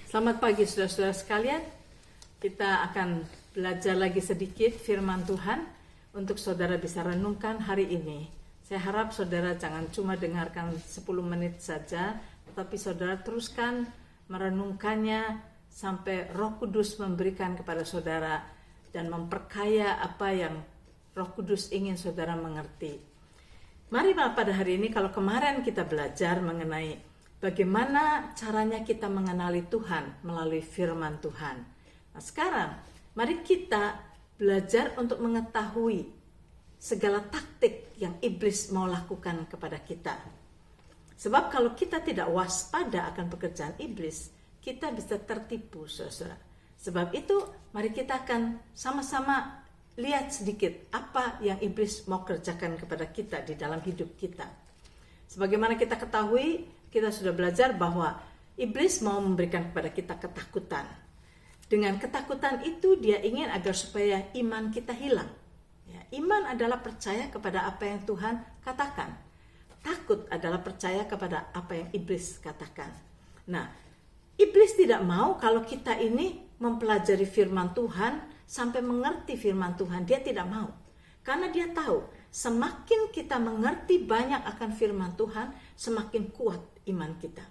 Selamat pagi saudara-saudara sekalian. Kita akan belajar lagi sedikit firman Tuhan untuk saudara bisa renungkan hari ini. Saya harap saudara jangan cuma dengarkan 10 menit saja, tetapi saudara teruskan merenungkannya sampai Roh Kudus memberikan kepada saudara dan memperkaya apa yang Roh Kudus ingin saudara mengerti. Mari pada hari ini, kalau kemarin kita belajar mengenai bagaimana caranya kita mengenali Tuhan melalui firman Tuhan. Nah, sekarang mari kita belajar untuk mengetahui segala taktik yang iblis mau lakukan kepada kita. Sebab kalau kita tidak waspada akan pekerjaan iblis, kita bisa tertipu, saudara. Sebab itu mari kita akan sama-sama lihat sedikit apa yang iblis mau kerjakan kepada kita di dalam hidup kita. Sebagaimana kita ketahui, kita sudah belajar bahwa iblis mau memberikan kepada kita ketakutan. Dengan ketakutan itu dia ingin agar supaya iman kita hilang. Ya, iman adalah percaya kepada apa yang Tuhan katakan. Takut adalah percaya kepada apa yang iblis katakan. Nah, iblis tidak mau kalau kita ini mempelajari firman Tuhan sampai mengerti firman Tuhan. Dia tidak mau. Karena dia tahu semakin kita mengerti banyak akan firman Tuhan, semakin kuat iman kita.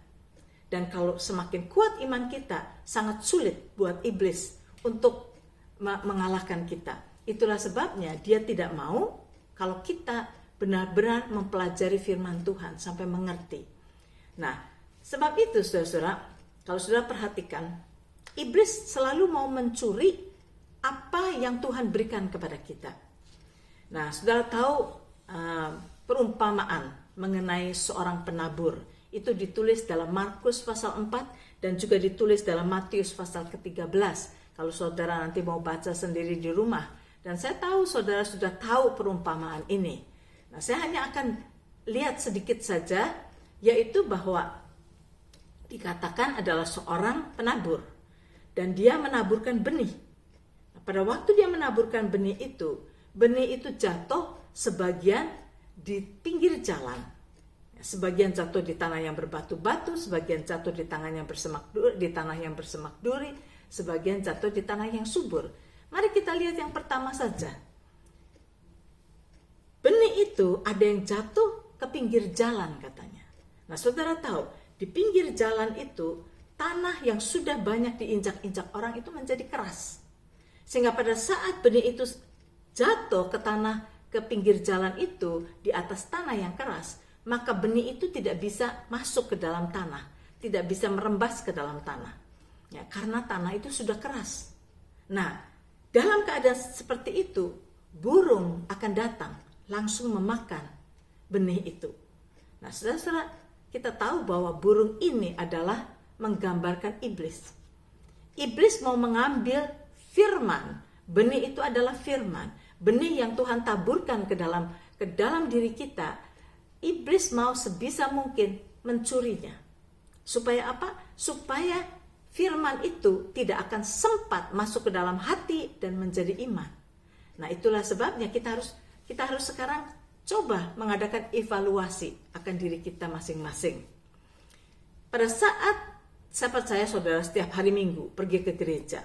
Dan kalau semakin kuat iman kita, sangat sulit buat iblis untuk mengalahkan kita. Itulah sebabnya dia tidak mau kalau kita benar-benar mempelajari firman Tuhan sampai mengerti. Nah, sebab itu saudara-saudara, kalau saudara perhatikan, iblis selalu mau mencuri apa yang Tuhan berikan kepada kita. Nah, saudara tahu perumpamaan mengenai seorang penabur. Itu ditulis dalam Markus pasal 4 dan juga ditulis dalam Matius pasal ke-13. Kalau saudara nanti mau baca sendiri di rumah. Dan saya tahu saudara sudah tahu perumpamaan ini. Nah, saya hanya akan lihat sedikit saja, yaitu bahwa dikatakan adalah seorang penabur. Dan dia menaburkan benih. Nah, pada waktu dia menaburkan benih itu jatuh sebagian di pinggir jalan. Sebagian jatuh di tanah yang berbatu-batu, sebagian jatuh di tanah yang bersemak duri, sebagian jatuh di tanah yang subur. Mari kita lihat yang pertama saja. Benih itu ada yang jatuh ke pinggir jalan katanya. Nah, saudara tahu, di pinggir jalan itu tanah yang sudah banyak diinjak-injak orang itu menjadi keras. Sehingga pada saat benih itu jatuh ke pinggir jalan itu di atas tanah yang keras, maka benih itu tidak bisa masuk ke dalam tanah, tidak bisa merembas ke dalam tanah. Ya, karena tanah itu sudah keras. Nah, dalam keadaan seperti itu, burung akan datang langsung memakan benih itu. Nah, saudara-saudara, kita tahu bahwa burung ini adalah menggambarkan iblis. Iblis mau mengambil firman. Benih itu adalah firman. Benih yang Tuhan taburkan ke dalam diri kita. Iblis mau sebisa mungkin mencurinya. Supaya apa? Supaya firman itu tidak akan sempat masuk ke dalam hati dan menjadi iman. Nah, itulah sebabnya kita harus sekarang coba mengadakan evaluasi akan diri kita masing-masing. Pada saat saya percaya saudara setiap hari Minggu pergi ke gereja.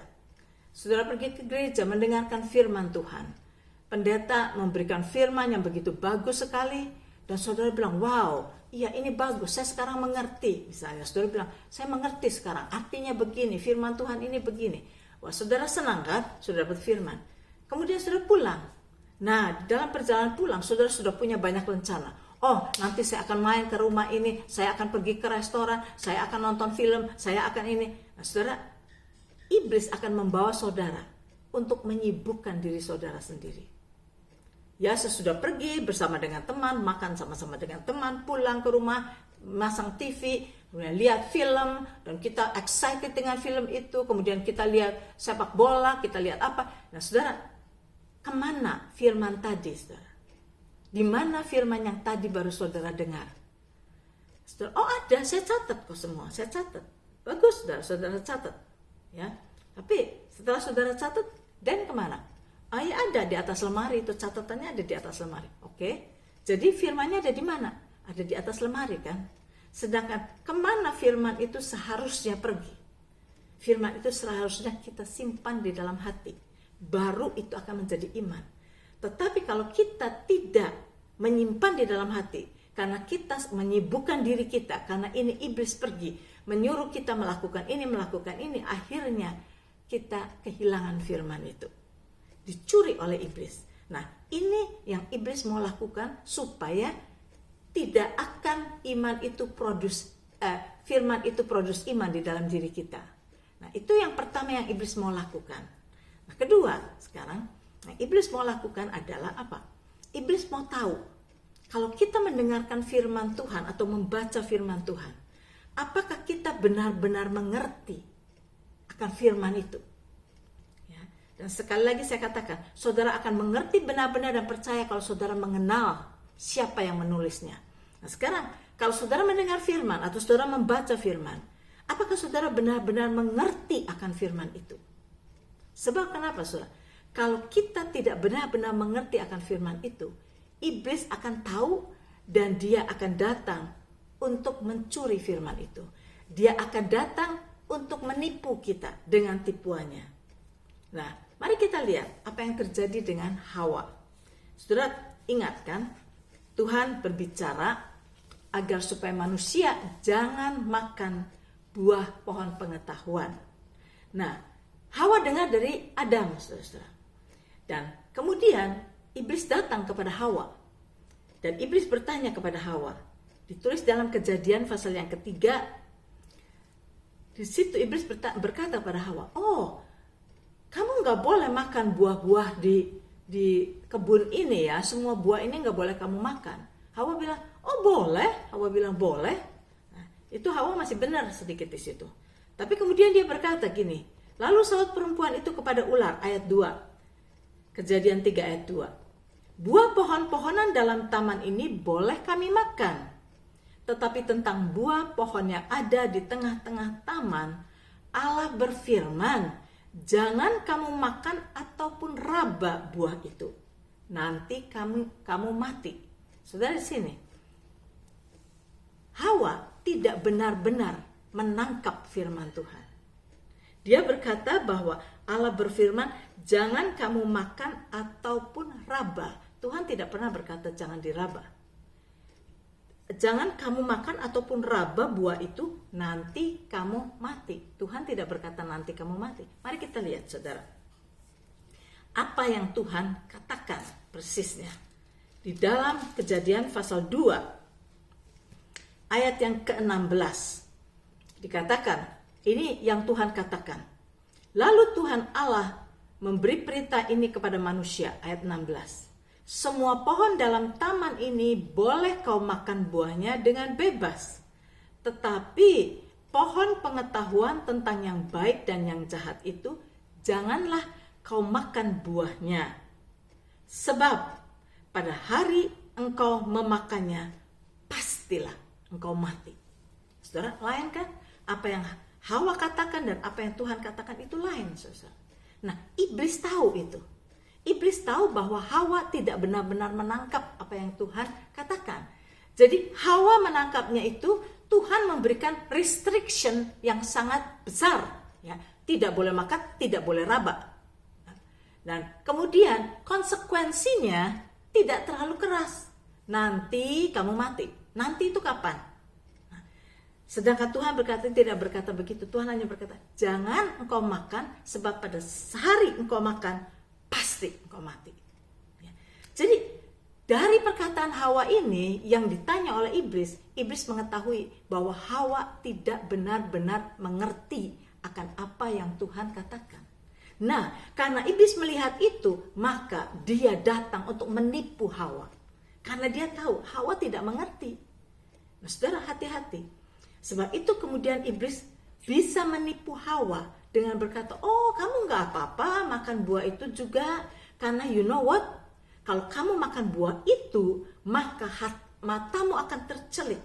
Saudara pergi ke gereja mendengarkan firman Tuhan. Pendeta memberikan firman yang begitu bagus sekali. Dan saudara bilang, wow, iya ini bagus, saya sekarang mengerti. Misalnya saudara bilang, saya mengerti sekarang, artinya begini, firman Tuhan ini begini. Wah, saudara senang kan, saudara dapat firman. Kemudian saudara pulang. Nah, dalam perjalanan pulang, saudara sudah punya banyak rencana. Oh, nanti saya akan main ke rumah ini, saya akan pergi ke restoran, saya akan nonton film, saya akan ini. Nah, saudara, iblis akan membawa saudara untuk menyibukkan diri saudara sendiri. Ya, sesudah pergi bersama dengan teman, makan sama-sama dengan teman, pulang ke rumah, masang TV, kemudian lihat film, dan kita excited dengan film itu, kemudian kita lihat sepak bola, kita lihat apa. Nah, saudara, kemana firman tadi, saudara? Di mana firman yang tadi baru saudara dengar? Saudara, oh ada, saya catat kok semua, saya catat. Bagus, saudara catat. Ya, tapi setelah saudara catat, dan kemana? Ya ada di atas lemari, itu catatannya ada di atas lemari. Oke, jadi firmannya ada di mana? Ada di atas lemari kan? Sedangkan kemana firman itu seharusnya pergi? Firman itu seharusnya kita simpan di dalam hati. Baru itu akan menjadi iman. Tetapi kalau kita tidak menyimpan di dalam hati, karena kita menyibukkan diri kita, karena ini iblis pergi, menyuruh kita melakukan ini, akhirnya kita kehilangan firman itu. Dicuri oleh iblis. Nah, ini yang iblis mau lakukan supaya tidak akan firman itu produce iman di dalam diri kita. Nah, itu yang pertama yang iblis mau lakukan. Nah, kedua, sekarang yang iblis mau lakukan adalah apa? Iblis mau tahu kalau kita mendengarkan firman Tuhan atau membaca firman Tuhan, apakah kita benar-benar mengerti akan firman itu? Dan sekali lagi saya katakan, saudara akan mengerti benar-benar dan percaya kalau saudara mengenal siapa yang menulisnya. Nah, sekarang kalau saudara mendengar firman atau saudara membaca firman, apakah saudara benar-benar mengerti akan firman itu? Sebab kenapa, saudara? Kalau kita tidak benar-benar mengerti akan firman itu, iblis akan tahu dan dia akan datang untuk mencuri firman itu. Dia akan datang untuk menipu kita dengan tipuannya. Nah, mari kita lihat apa yang terjadi dengan Hawa. Saudara ingat kan, Tuhan berbicara agar supaya manusia jangan makan buah pohon pengetahuan. Nah, Hawa dengar dari Adam, saudara. Dan kemudian iblis datang kepada Hawa. Dan iblis bertanya kepada Hawa. Ditulis dalam Kejadian pasal yang ketiga. Di situ iblis berkata kepada Hawa, kamu gak boleh makan buah-buah di kebun ini ya. Semua buah ini gak boleh kamu makan. Hawa bilang, boleh. Hawa bilang boleh. Nah, itu Hawa masih benar sedikit di situ. Tapi kemudian dia berkata gini, lalu saut perempuan itu kepada ular, ayat 2. Kejadian 3 ayat 2. Buah pohon-pohonan dalam taman ini boleh kami makan. Tetapi tentang buah pohon yang ada di tengah-tengah taman, Allah berfirman, jangan kamu makan ataupun raba buah itu. Nanti kamu mati. Saudara di sini, Hawa tidak benar-benar menangkap firman Tuhan. Dia berkata bahwa Allah berfirman, jangan kamu makan ataupun raba. Tuhan tidak pernah berkata jangan diraba. Jangan kamu makan ataupun raba buah itu, nanti kamu mati. Tuhan tidak berkata nanti kamu mati. Mari kita lihat, saudara. Apa yang Tuhan katakan persisnya. Di dalam Kejadian pasal 2, ayat yang ke-16. Dikatakan, ini yang Tuhan katakan. Lalu Tuhan Allah memberi perintah ini kepada manusia, ayat 16. Semua pohon dalam taman ini boleh kau makan buahnya dengan bebas. Tetapi pohon pengetahuan tentang yang baik dan yang jahat itu, janganlah kau makan buahnya. Sebab pada hari engkau memakannya, pastilah engkau mati. Saudara, lain kan? Apa yang Hawa katakan dan apa yang Tuhan katakan itu lain, saudara. Nah, iblis tahu itu. Iblis tahu bahwa Hawa tidak benar-benar menangkap apa yang Tuhan katakan. Jadi Hawa menangkapnya itu, Tuhan memberikan restriction yang sangat besar. Ya, tidak boleh makan, tidak boleh raba. Dan kemudian konsekuensinya tidak terlalu keras. Nanti kamu mati. Nanti itu kapan? Sedangkan Tuhan tidak berkata begitu. Tuhan hanya berkata, jangan engkau makan, sebab pada hari engkau makan, pasti engkau mati. Ya. Jadi dari perkataan Hawa ini yang ditanya oleh iblis, iblis mengetahui bahwa Hawa tidak benar-benar mengerti akan apa yang Tuhan katakan. Nah, karena iblis melihat itu, maka dia datang untuk menipu Hawa. Karena dia tahu Hawa tidak mengerti. Nah, saudara, hati-hati. Sebab itu kemudian iblis bisa menipu Hawa dengan berkata, kamu gak apa-apa makan buah itu juga. Karena you know what? Kalau kamu makan buah itu, maka matamu akan tercelik.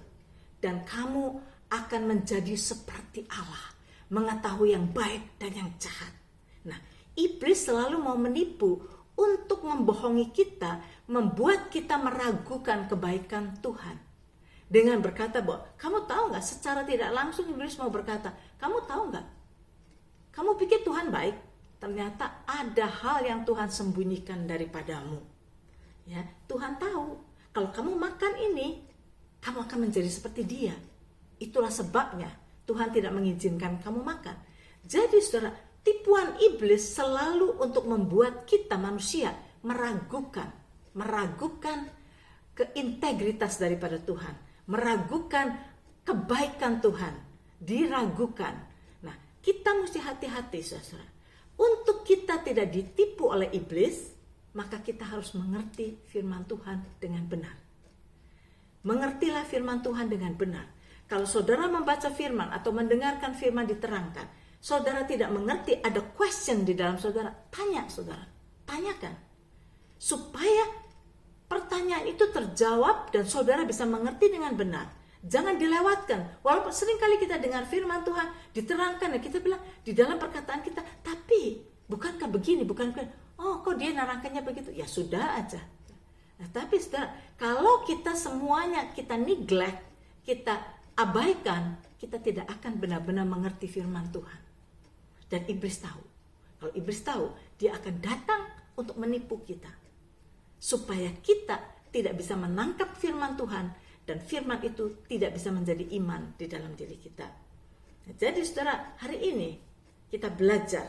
Dan kamu akan menjadi seperti Allah. Mengetahui yang baik dan yang jahat. Nah, iblis selalu mau menipu untuk membohongi kita. Membuat kita meragukan kebaikan Tuhan. Dengan berkata bahwa, kamu tahu gak? Secara tidak langsung iblis mau berkata, kamu tahu gak? Kamu pikir Tuhan baik, ternyata ada hal yang Tuhan sembunyikan daripadamu. Ya, Tuhan tahu kalau kamu makan ini, kamu akan menjadi seperti Dia. Itulah sebabnya Tuhan tidak mengizinkan kamu makan. Jadi saudara, tipuan iblis selalu untuk membuat kita manusia meragukan keintegritas daripada Tuhan, meragukan kebaikan Tuhan, diragukan. Nah, kita mesti hati-hati saudara. Untuk kita tidak ditipu oleh iblis, maka kita harus mengerti firman Tuhan dengan benar. Mengertilah firman Tuhan dengan benar. Kalau saudara membaca firman atau mendengarkan firman diterangkan, saudara tidak mengerti, ada question di dalam saudara, tanyakan. Supaya pertanyaan itu terjawab dan saudara bisa mengerti dengan benar. Jangan dilewatkan. Walaupun seringkali kita dengar firman Tuhan diterangkan dan kita bilang di dalam perkataan kita, tapi bukankah begini, oh kok dia nerangkannya begitu, ya sudah aja. Nah, tapi saudara, kalau kita semuanya kita neglect, kita abaikan, kita tidak akan benar-benar mengerti firman Tuhan. Dan iblis tahu. Kalau iblis tahu, dia akan datang untuk menipu kita. Supaya kita tidak bisa menangkap firman Tuhan dan firman itu tidak bisa menjadi iman di dalam diri kita. Nah, jadi saudara, hari ini kita belajar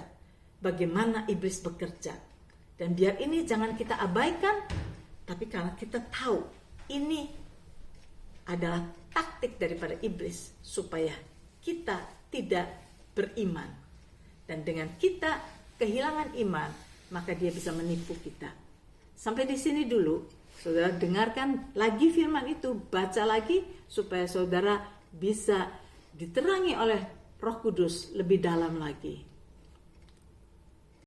bagaimana iblis bekerja. Dan biar ini jangan kita abaikan, tapi karena kita tahu ini adalah taktik daripada iblis supaya kita tidak beriman. Dan dengan kita kehilangan iman, maka dia bisa menipu kita. Sampai di sini dulu. Saudara dengarkan lagi firman itu, baca lagi supaya saudara bisa diterangi oleh Roh Kudus lebih dalam lagi.